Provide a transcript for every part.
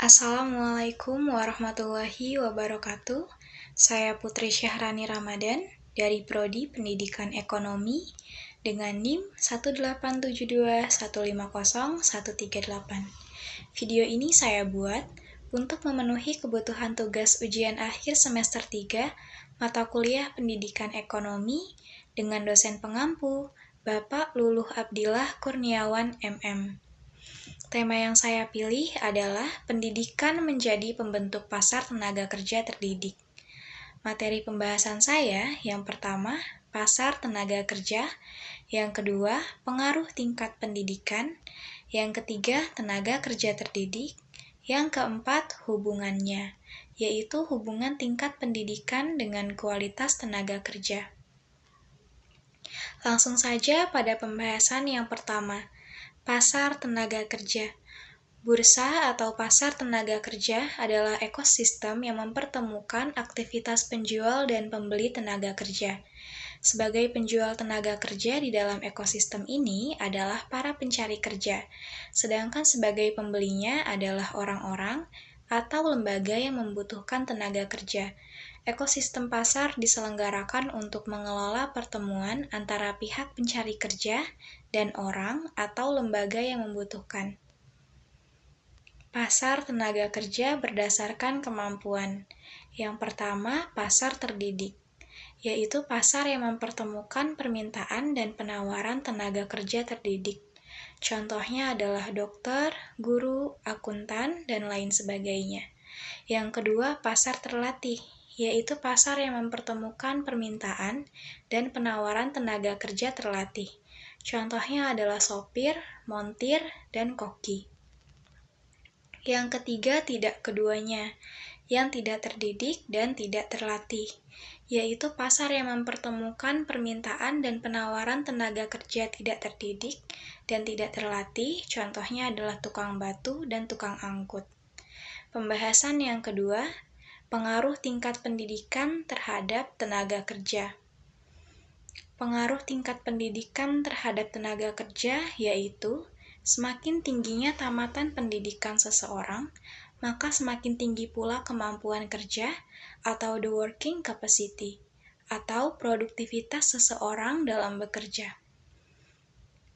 Assalamualaikum warahmatullahi wabarakatuh. Saya Putri Syahrani Ramadan dari Prodi Pendidikan Ekonomi dengan NIM 18721501138. Video ini saya buat untuk memenuhi kebutuhan tugas ujian akhir semester 3 mata kuliah Pendidikan Ekonomi dengan dosen pengampu Bapak Luluh Abdillah Kurniawan MM. Tema yang saya pilih adalah pendidikan menjadi pembentuk pasar tenaga kerja terdidik. Materi pembahasan saya yang pertama, pasar tenaga kerja, yang kedua, pengaruh tingkat pendidikan, yang ketiga, tenaga kerja terdidik, yang keempat, hubungannya, yaitu hubungan tingkat pendidikan dengan kualitas tenaga kerja. Langsung saja pada pembahasan yang pertama, pasar tenaga kerja. Bursa atau pasar tenaga kerja adalah ekosistem yang mempertemukan aktivitas penjual dan pembeli tenaga kerja. Sebagai penjual tenaga kerja di dalam ekosistem ini adalah para pencari kerja, sedangkan sebagai pembelinya adalah orang-orang atau lembaga yang membutuhkan tenaga kerja. Ekosistem pasar diselenggarakan untuk mengelola pertemuan antara pihak pencari kerja dan orang atau lembaga yang membutuhkan. Pasar tenaga kerja berdasarkan kemampuan. Yang pertama, pasar terdidik, yaitu pasar yang mempertemukan permintaan dan penawaran tenaga kerja terdidik. Contohnya adalah dokter, guru, akuntan, dan lain sebagainya. Yang kedua, pasar terlatih, yaitu pasar yang mempertemukan permintaan dan penawaran tenaga kerja terlatih. Contohnya adalah sopir, montir, dan koki. Yang ketiga, tidak keduanya, yang tidak terdidik dan tidak terlatih, yaitu pasar yang mempertemukan permintaan dan penawaran tenaga kerja tidak terdidik dan tidak terlatih, contohnya adalah tukang batu dan tukang angkut. Pembahasan yang kedua, pengaruh tingkat pendidikan terhadap tenaga kerja. Pengaruh tingkat pendidikan terhadap tenaga kerja yaitu semakin tingginya tamatan pendidikan seseorang, maka semakin tinggi pula kemampuan kerja atau the working capacity, atau produktivitas seseorang dalam bekerja.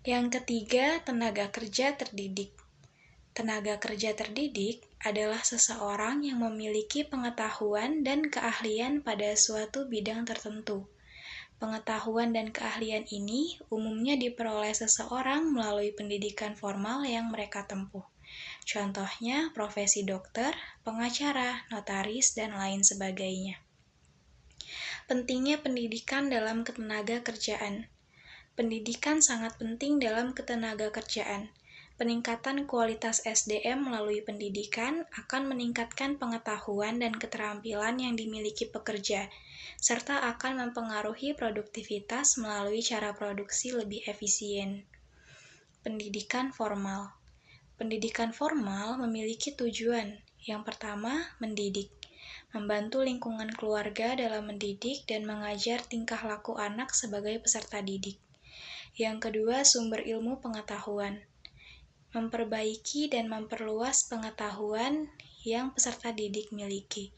Yang ketiga, tenaga kerja terdidik. Tenaga kerja terdidik adalah seseorang yang memiliki pengetahuan dan keahlian pada suatu bidang tertentu. Pengetahuan dan keahlian ini umumnya diperoleh seseorang melalui pendidikan formal yang mereka tempuh. Contohnya profesi dokter, pengacara, notaris, dan lain sebagainya. Pentingnya pendidikan dalam ketenaga kerjaan. Pendidikan sangat penting dalam ketenaga kerjaan. Peningkatan kualitas SDM melalui pendidikan akan meningkatkan pengetahuan dan keterampilan yang dimiliki pekerja, serta akan mempengaruhi produktivitas melalui cara produksi lebih efisien. Pendidikan formal. Pendidikan formal memiliki tujuan. Yang pertama, mendidik. Membantu lingkungan keluarga dalam mendidik dan mengajar tingkah laku anak sebagai peserta didik. Yang kedua, sumber ilmu pengetahuan. Memperbaiki dan memperluas pengetahuan yang peserta didik miliki.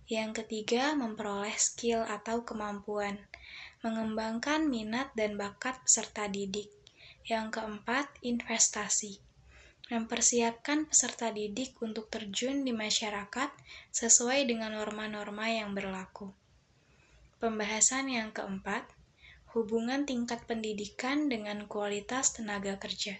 Yang ketiga, memperoleh skill atau kemampuan, mengembangkan minat dan bakat peserta didik. Yang keempat, investasi, mempersiapkan peserta didik untuk terjun di masyarakat sesuai dengan norma-norma yang berlaku. Pembahasan yang keempat, hubungan tingkat pendidikan dengan kualitas tenaga kerja.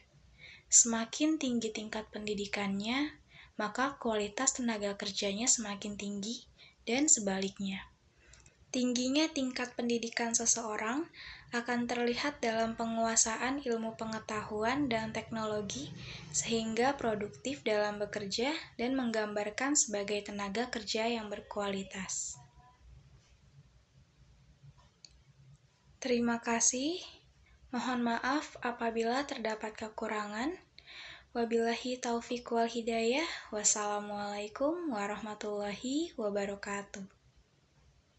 Semakin tinggi tingkat pendidikannya, maka kualitas tenaga kerjanya semakin tinggi dan sebaliknya. Tingginya tingkat pendidikan seseorang akan terlihat dalam penguasaan ilmu pengetahuan dan teknologi sehingga produktif dalam bekerja dan menggambarkan sebagai tenaga kerja yang berkualitas. Terima kasih. Mohon maaf apabila terdapat kekurangan. Wabillahi taufiq wal hidayah. Wassalamualaikum warahmatullahi wabarakatuh.